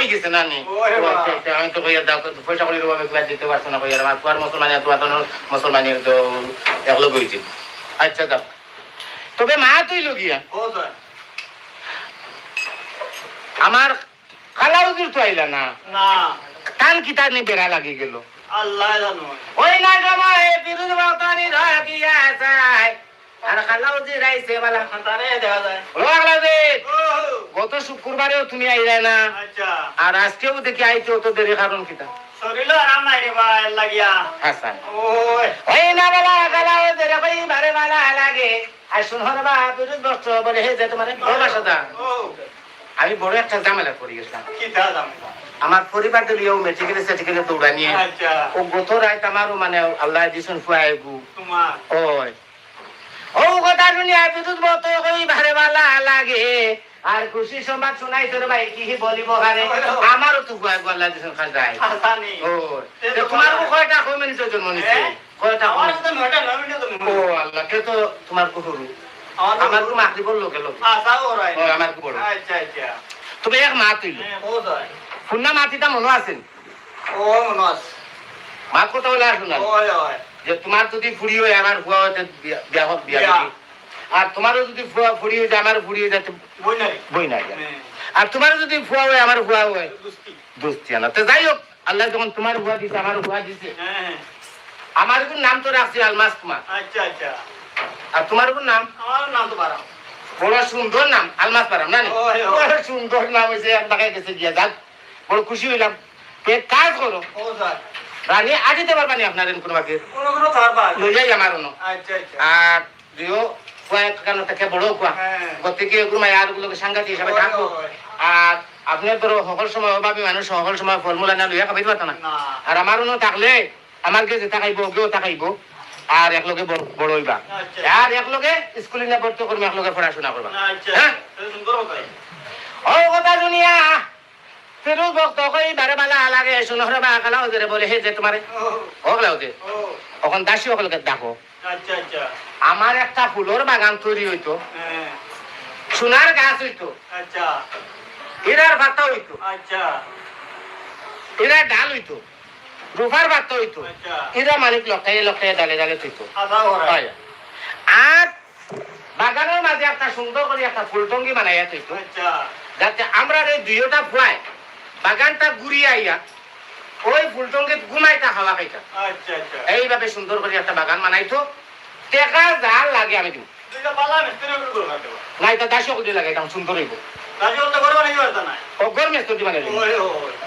হয়ে গেছে না নি আমি তো কইয়া দাও পয়সা করে দেবো আমি ক্লাস দিতে পারছো না কইয়া আমার তো আর মুসলমান তো মুসলমানের তো একলো হয়েছে আচ্ছা দাও তবে মা তুই লগিয়া আমার খালাউজির তো আইলা না কান কি তার নি বেড়া লাগি গেল আল্লাহ জানো ওই না সময় বিরুদ্ধ বাতানি রাখিয়া যায় আর খালাউজি রাইছে বালা খাতারে দেখা যায় ও খালাউজি গত শুক্রবারেও তুমি আইলা না আচ্ছা আর আজকেও দেখি আইছো তো দেরি কারণ কিটা শরীর আরাম নাই রে ভাই লাগিয়া হাসান ওই না বালা খালাউজি রে ভাই বারে বালা লাগে আর শুনহর বা বিরুদ্ধ বস্ত্র বলে হে যে তোমার বড় বাসাদা আমি বড় একটা ঝামেলা পড়ে গেছিলাম কি ঝামেলা আমার পরিবার দলীয় মেট্রিকের সার্টিফিকেট দৌড়া নিয়ে ও গত রাত আমারও মানে আল্লাহ দিছন ফুয়াইবু তোমার ওই ও কথা শুনি আর বিদ্যুৎ মতো কই ভারে বালা লাগে আর খুশি সংবাদ শোনাই তোর ভাই কি বলিব হারে আমারও তো ফুয়াই আল্লাহ দিছন খাজাই ওই তোমার কয়টা কই মিনিট জন্ম নিছে কয়টা আমার তো 9টা 9 মিনিট ও আল্লাহ কে তো তোমার কুহুরু আমার কো মাখরি বললো গেল আচ্ছা ওরাই ও আমার কো বড় আচ্ছা আচ্ছা তবে এক মা তুইল ও যায় ফুন্না মাতিটা মনে আছেন ও মনে আছে মা কথা বলে আসুন না ওই ওই যে তোমার যদি ফুড়ি হয় আমার ফুয়া হতে বিয়া হোক বিয়া আর তোমারও যদি ফুয়া ফুড়ি হয় আমার ফুড়ি হয়ে যাতে বই না আর তোমার যদি ফুয়া হয় আমার ফুয়া হয় দোস্তি না তো যাই হোক আল্লাহ যখন তোমার ফুয়া দিছে আমার ফুয়া দিছে আমার কোন নাম তো রাখছি আলমাস কুমার আচ্ছা আচ্ছা আর তোমার কোন নাম আমার নাম তো বারাম বড় সুন্দর নাম আলমাস বারাম না বড় সুন্দর নাম হয়েছে ঢাকায় গেছে গিয়া যাক বড় খুশি হইলাম এক কাজ করো ও স্যার রানী আজ দিতে পারবানি আপনার কোন বাকি কোন পারবা লই যাই আমার অন্য আচ্ছা আচ্ছা আর দিও কয়েক কারণ থেকে বড় কোয়া গতিকে গুমাই আর গুলোকে সাংঘাতিক হিসাবে থাকবো আর আপনার তো সকল সময় অভাবী মানুষ সকল সময় ফর্মুলা না লইয়া খাইতে পারত না আর আমার অন্য থাকলে আমার কাছে তাকাইবো কেউ তাকাইবো আর একলগে বড় হইবা আর একলগে স্কুলে না ভর্তি করবে একলগে পড়াশোনা করবা হ্যাঁ ও কথা শুনিয়া ফিরোজ ভক্ত কই বারে বালা লাগে শুনহরে বা কালাও যে বলে হে যে তোমারে ও কালাও যে এখন দাসী সকলকে দেখো আচ্ছা আচ্ছা আমার একটা ফুলের বাগান তৈরি হইতো সোনার গাছ হইতো আচ্ছা হীরার পাতা হইতো আচ্ছা হীরার ডাল হইতো রূপার পাতা হইতো আচ্ছা হীরা মানিক লক্ষায় লক্ষায় ডালে ডালে হইতো আর বাগানের মাঝে একটা সুন্দর করে একটা ফুলটঙ্গি বানাইয়া হইতো আচ্ছা যাতে আমরা এই দুইটা ফুয়ায় বাগানটা ঘুরিয়ে আইয়া ওই ফুলটঙ্গে ঘুমাইতা হাওয়া খাইতা আচ্ছা আচ্ছা এইভাবে সুন্দর করে একটা বাগান বানাইতো টাকা যা লাগে আমি দিব দুইটা পালা মিস্ত্রি করে করব না এটা দাসী করে লাগাইতাম সুন্দর হইব দাসী তো করব না ইওতা না ও গর মিস্ত্রি মানে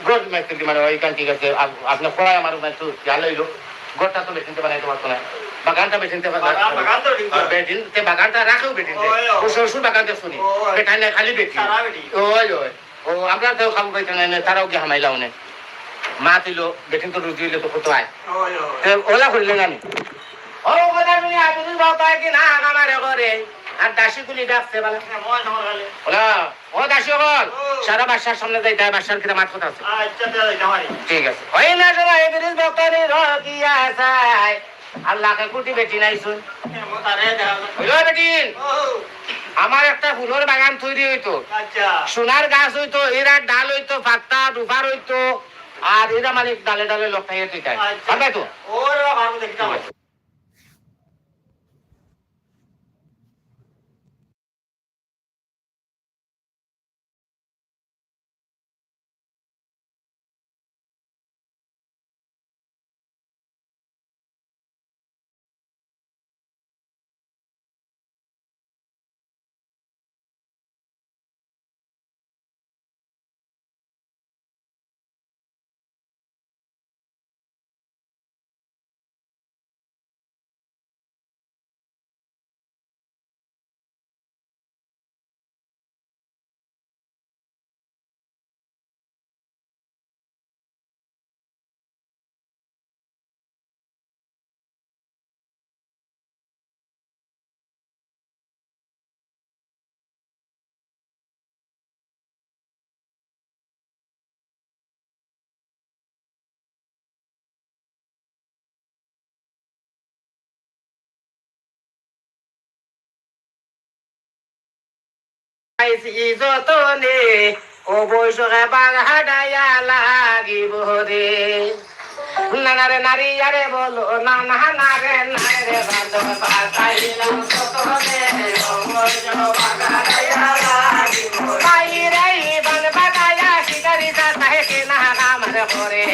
গর মিস্ত্রি মানে ওই কান ঠিক আছে আপনি পড়াই আমার তো জাল হইলো গরটা তো বেচিনতে বানাইতে পারতো না বাগানটা বেচিনতে পারতো বাগান তো বেচিন তে বাগানটা রাখো বেচিনতে ও শ্বশুর বাগানটা শুনি বেটাই না খালি বেচি ওই ওই ও আমরা তো খাবো পাইতে না তারাও কি হামাইলাও না মা দিল বেটিন তো রুজি হইলে তো কত আয় ওলা করিলে জানি ও কথা শুনি আপনি বাবা কি না আমারে করে আর দাসী গুলি ডাকছে বলে ওলা ও দাসী বল সারা বাসার সামনে যাইতে বাসার কিরা মাঠ কথা আছে আচ্ছা ঠিক আছে ওই না সময় বিরিজ বক্তারি রকিয়া চাই আল্লাহকে কুটি বেটি নাই শুন ওই বেটিন আমার একটা ফুলের বাগান তৈরি হইতো আচ্ছা সোনার গাছ হইতো হীরার ডাল হইতো পাতা রূপার হইতো আর এরা মানে ডালে ডালে লক্ষাইয়া তুই খাই পারবে তো ওরে ভালো দেখতাম যতনে ও বৈশাখে বাঘাডাইয়া লাগিব রে নানারে নারী আরে বলো না না না রে না রে বাঁধো পাতাইলাম কত রে ও বৈশাখে বাঘাডাইয়া লাগিব ভাই রে বান বাগায়া শিকারি সাহে কে না নাম রে করে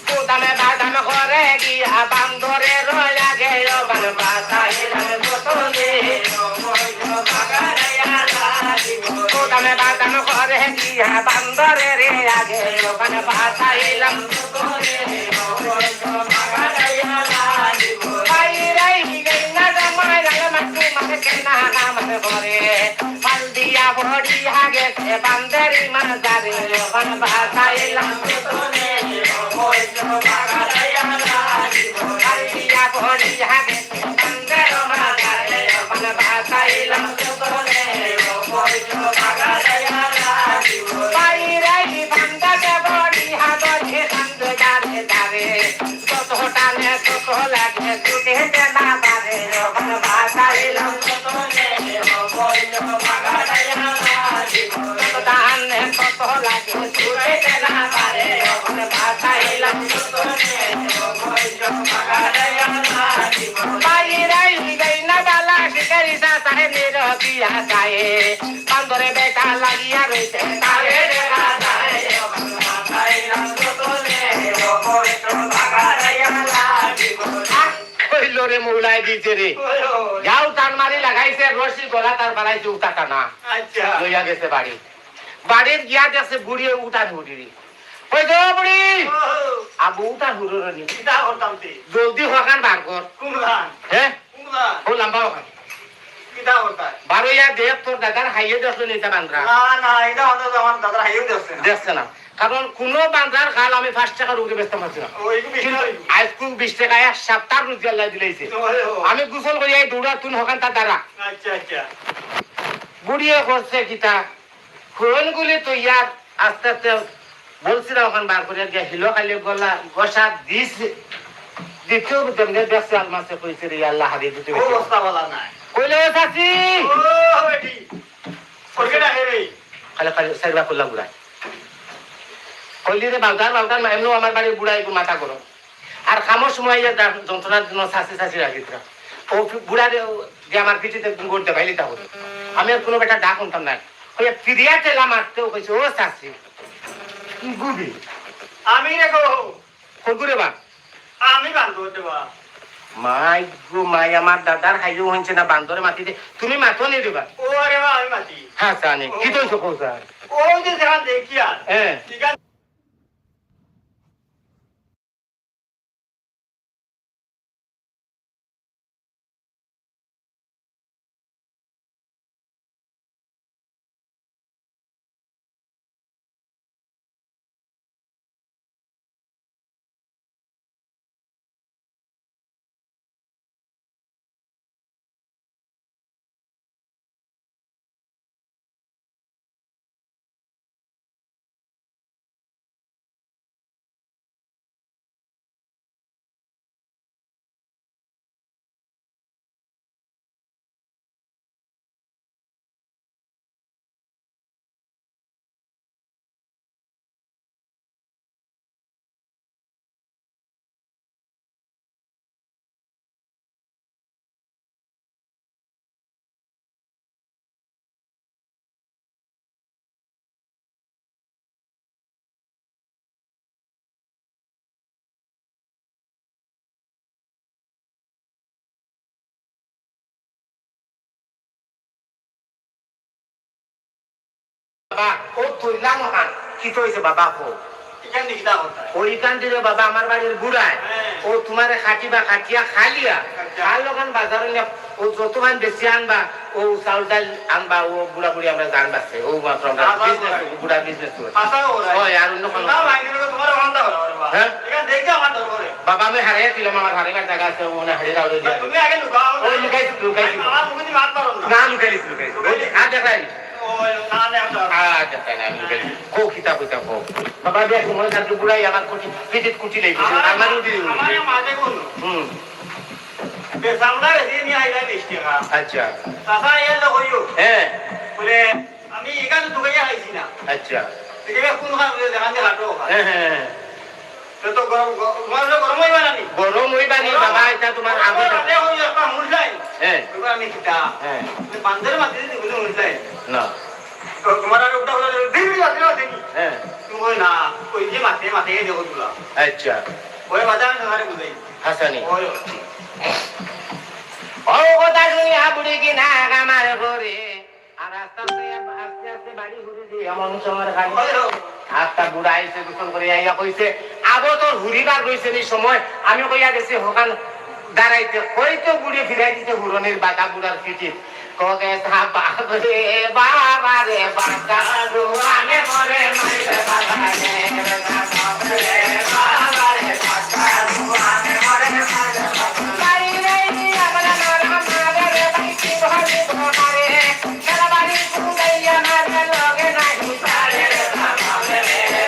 পুদামে বাদাম করে গিয়া বান্দরে রয়া গেল বান পাতাইলাম কত রে ও বৈশাখে বাঘাডাইয়া লাগিব পুদামে বাদাম করে গিয়া বান্দরে রে আগে বান পাতাইলাম কত রে বান্দারি মাজারে ভাষাইলাম বান্দরে বেটা লাগিয়া রয়েছে তারে দেখা যায় রে মৌলাই দিতে রে যাও টান মারি লাগাইছে রশি গলা তার বাড়াইছে উঠাটা না লইয়া গেছে বাড়ি বাড়ির গিয়া দেখছে বুড়িয়ে উঠান বুড়ি ওই গো বুড়ি আবু উঠান হুড়ি জলদি হকান বার কর হ্যাঁ ও লম্বা হকান বারোয়া দেখ তোর দাদার হাইয়ে দেখলো নিতে বান্দ্রা দেখছে না কারণ কোন বান্দ্রার খাল আমি 5 টাকার উপরে বেচতে পারছি না আইসক্রিম 20 টাকায় সপ্তাহ রুজি আল্লাহ দিলাইছে আমি গোসল করি এই দৌড়া তুন হকান তার দ্বারা বুড়িয়ে করছে কিতা ফোন গুলি তো ইয়ার আস্তে আস্তে বলছিলাম ওখান বার করে গিয়ে হিলো খালি গলা গসা দিস দ্বিতীয় তেমনি দেখছে আলমাসে কইছে রে আল্লাহ হারিয়ে দিতে কইলে চাচি খালি খালি সাইবা করলাম বুড়াই কইলি রে বাউদার বাউদার এমন আমার বাড়ির বুড়াই মাথা করো আর খামোর সময় যন্ত্রণার জন্য চাষি চাষি রাখিতরা ও বুড়া যে আমার পিঠিতে গড়তে পাইলি তা হতো আমি আর কোনো বেটা ডাক শুনতাম না ওই ফিরিয়া টেলা মারতেও কইছে ও চাষি গুবি আমি রে গো কগুরে বা আমি বান্ধব দেবা মাই গো মাই আমার দাদার হাইজু হইছে না বান্দরে মাটিতে তুমি মাথো নি দিবা ও রে বা আমি মাটি হ্যাঁ জানি কি কইছো কোসা ওই যে জান দেখিয়া হ্যাঁ ঠিক আছে বাবা ও তুইলাম হান কি কইছে বাবা কো এখান দিকে দা হতা ওই কান দিলে বাবা আমার বাড়ির বুড়ায় ও তোমারে খাটিবা খাটিয়া খালিয়া খাল লোকান বাজারে ও যতমান বেশি আনবা ও চাউল ডাল আনবা ও বুড়া বুড়ি আমরা জানবাছে ও মাত্র আমরা বিজনেস বুড়া বিজনেস করে আশা ওরা ওই আর অন্য কোনো না ভাঙিলে তোমার বান্দা ওরে বা হ্যাঁ এখান দেখে আমার ধরে বাবা আমি হারিয়ে দিলাম আমার হারিয়ে জায়গা আছে ওনা হারিয়ে দাও দিয়া তুমি আগে লুকাও ওই লুকাইছি লুকাইছি আমার মুখে মাত পারো না লুকাইছি লুকাইছি ওই আর দেখাই ওই না না আচ্ছা তাই না লুকাইছি কো কিতাব কিতাব কো বাবা দেখ সময় কাট বুড়াই আমার কুটি পিটিত কুটি লাইছে আমার উঠি আমার মাঝে কোন বেসামনা রে নিয়ে আইলা মিষ্টি খা আচ্ছা তাছা এলো হইও হ্যাঁ বলে আমি এখানে দুগাইয়া আইছি না আচ্ছা দেখবে কোন খান দেখান যে হাঁটো হ্যাঁ তো গরম গরম হইবা না নি গরম হইবা নি বাবা এটা তোমার আগে রাতে হই একটা মুরলাই হ্যাঁ এবার আমি কিটা হ্যাঁ বান্দরের মাঝে দিগুলো মুরলাই না তো তোমার আর ওটা হলো দিবি না দেখি হ্যাঁ তুমি না ওই যে মাঠে মাঠে দেখো তুলা আচ্ছা ওই বাজার সহারে বুঝাই হাসানি ওই ও কথা শুনি বুড়ি কি না আমার ঘরে আর আস্তে আস্তে বাড়ি ঘুরে দিয়ে এমন সময় খালি আস্তা বুড়া আইসে গোসল করে আইয়া কইছে আবো তোর হুড়িবার রইছে এই সময় আমি কইয়া গেছি হোকান দাঁড়াইতে হয়তো বুড়ি ফিরাই দিতে হুরনের বাধা বুড়ার পিঠে কগে সাবা রে বাবা রে বাবা রুয়ানে মরে মাইরে বাবা রে বাবা রে বাবা রুয়ানে মরে মাইরে বাবা বাড়ি রে আমরা মারা রে বাড়ি কি ভাবে ধরে খেলা বাড়ি কুদাইয়া মারে লগে নাই পারে বাবা রে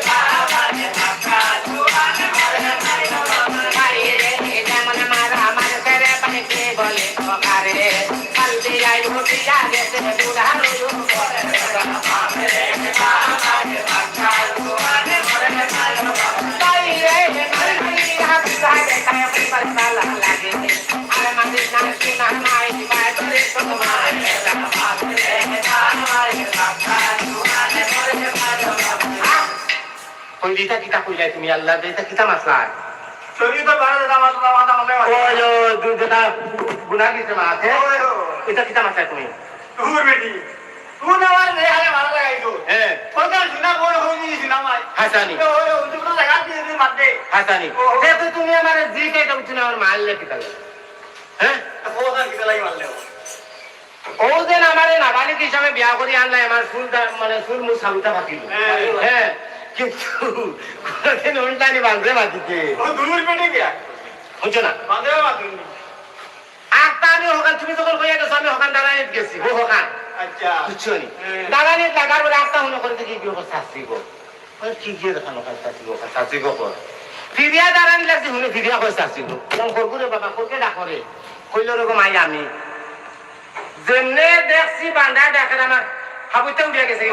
বাবা রে বাবা রুয়ানে মরে মাইরে বাবা বাড়ি রে যেমন মারা মারে রে বাড়ি কি বলে ওখারে কালদি আই হুটিয়া গেছে বুড়া রুলু করে বাবা রে বাবা রে বাবা রুয়ানে মরে মাইরে বাবা বাড়ি রে মারে হাত সাথে কায়া পরিবার পালা লাগে আরে মাঝে না শুনা নাই বাড়ি তো মারে বাবা রে বাবা রে বাবা রুয়ানে মরে মাইরে বাবা কই দিতা কিতা কইলাই তুমি আল্লাহ দিতা কিতা মাসলা শরীর তো বাড়া দাম ওই দুধটা গুনা দিতে মাছে এটা কিতা মাসলা তুমি তুই বেটি তুই না আর নেই আরে ভালো লাগাই তো হ্যাঁ ওটা শুনা বড় হই গিয়েছি না মাই হাসানি ওই উল্টো লাগা দিয়ে দিই মারতে হাসানি দেখো তুমি আমারে জি কেটা উঠনা আর মারলে কিতা হ্যাঁ ওটা কি লাগি মারলে ও দিন আমারে নাবালিক হিসাবে বিয়া করে আনলাই আমার ফুলটা মানে ফুল মু সালুটা বাকিল হ্যাঁ কিন্তু কোনদিন উল্টানি বাঁধে বাঁধিতে ও দূর পেটে গিয়া বুঝছো না বাঁধে বাঁধুন আটটা আমি হকান তুমি যখন কইয়া গেছো আমি হকান দাঁড়ানিত গেছি ও হকান আচ্ছা বুঝছো নি দাঁড়ানিত লাগার পরে আটটা মনে করে দেখি কি অবস্থা আসছি গো কি গিয়ে দেখানো শাস্তি গো কর ফিরিয়া দাঁড়ানি লাগছে শুনে ফিরিয়া কই শাস্তি গো এরকম করবো রে বাবা কোকে ডাকরে কইল রকম আই আমি যেমনে দেখছি বান্ধা দেখেন আমার হাবুতে উঠিয়া গেছে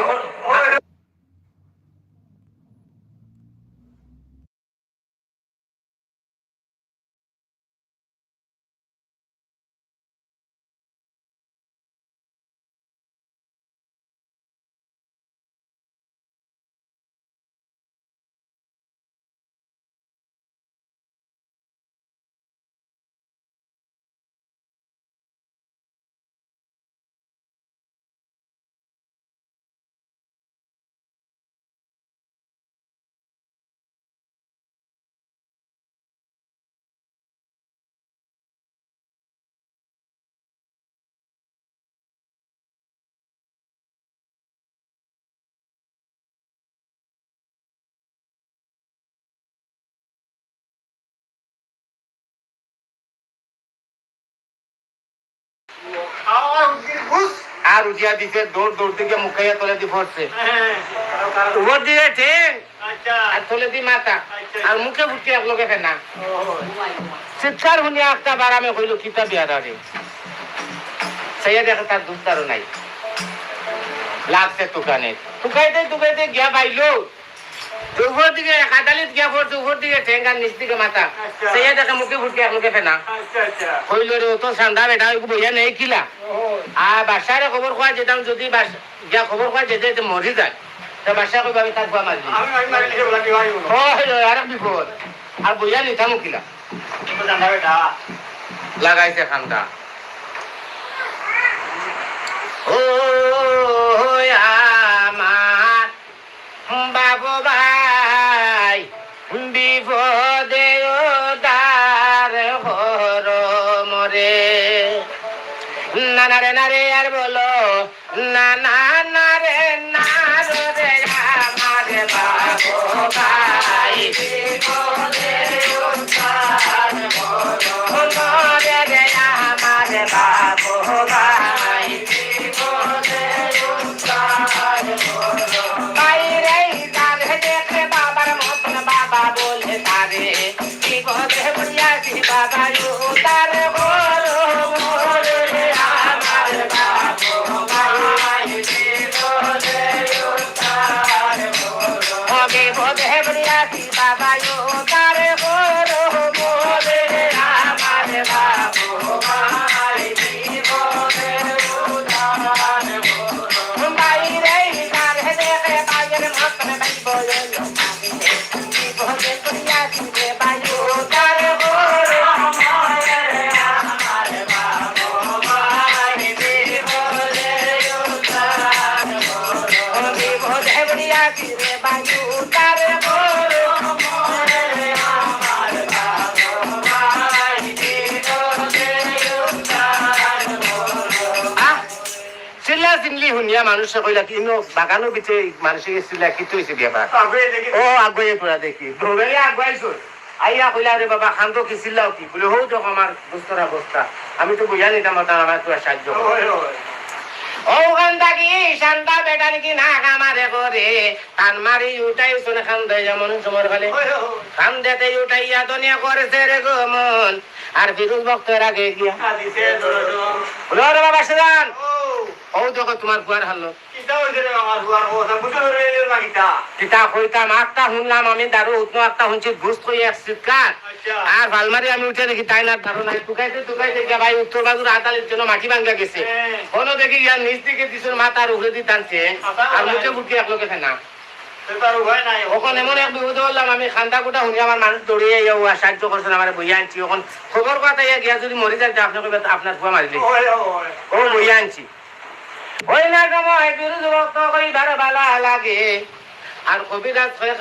আর উঠিয়া দিছে দৌড় দৌড় থেকে মুখাইয়া তোলে দি পড়ছে উপর দিয়ে ঠেং আর তোলে দি মাথা আর মুখে ফুটকে এক লোকে ফেনা চিৎকার শুনিয়া একটা বার আমি কইল কিতা বিয়া রে সেই দেখে তার দুধদারও নাই লাগছে দোকানে টুকাইতে গিয়া পাইলো উপর দিকে কাটালিত গিয়া পড়ছে উপর দিকে ঠেঙ্গার নিচ দিকে মাথা সেই দেখে মুখে ফুটকে এক লোকে ফেনা কইল রে তো ঠান্ডা বেটা বইয়া নেই কিলা আর বাসারে খবর খোয়া যেতাম যদি গিয়া খবর খোয়া যেতে মরি যায় তা বাসা কইবা আমি তাক গোয়া মারলি আর বিপদ আর বইয়া নিতাম কিলা লাগাইছে ঠান্ডা ও আমার বাবু ভাই বিপদে দার হর মরে নারে আর বলো না রে আমার বাবু ভাই বিপদে দার হর মরে রে আমার বাবু ভাই বিপদে দার বাইরে তারে দেখে বাবার মতন বাবা বলে তারে কি বলে বুঝিয়াছি বাবা তার বড় মোরে আমার বাবু ভাই বলে তার বড় কি বাবা ও তারে করো মোরে আমার বাবু মাই বিপদের উদাহরণ বাইরে কার দেখে বাইরে মাথা নাই বলে বিপদে করিয়া দিবে বায়ু তারে করো মোরে আমার বাবু মাই বিপদের উদাহরণ বিপদে করিয়া দিবে বায়ু তারে করো মোরে আমার বাবু মাই বিপদের উদাহরণ চিল্লা চিল্লি শুনিয়া মানুষে কইলা কি বাগানো বিচে মানুষে চিল্লা কি তৈছে বিয়া ও আগুয়ে পুরা দেখি দৌড়ে আগুয়াইছো আইয়া কইলা রে বাবা খান তো কি চিল্লাও কি বলে হো তো আমার দুস্তর অবস্থা আমি তো বুঝা নিতাম আমার তো সাহায্য ও গান্দা কি শান্তা বেটা নাকি না কামারে করে কান মারি উঠাই শুনে খান দেয় যেমন সমর খালে খান দেতে উঠাইয়া দুনিয়া করেছে রে গো মন আর বিরুল বক্তের আগে গিয়া বলো রে বাবা সেদান ও দেখো তোমার বুয়ার হাল্লো কিতা কইতাম আটটা শুনলাম আমি দারু উঠনো আটটা শুনছি ঘুষ কই এক চিৎকার আর ভালমারি আমি উঠে দেখি তাই না ধারো নাই টুকাইতে গিয়া ভাই উত্তর বাজুর আদালের জন্য মাটি ভাঙ্গা গেছে কোনো দেখি গিয়া নিচ দিকে দিছুন মাথার উপরে দিয়ে টানছে আর মুখে মুখে এক লোকে না ওখানে এমন এক বিপদ বললাম আমি খান্দা গোটা শুনি আমার মানুষ দৌড়িয়ে সাহায্য করছেন আমার বইয়া আনছি ওখান খবর কথা গিয়া যদি মরি যান আপনাকে আপনার ফুয়া মারিলে ও বইয়া আনছি ওই না সময় বিরুদ্ধ বক্ত কইবার ভালো লাগে আর কবিরাজ হয়ে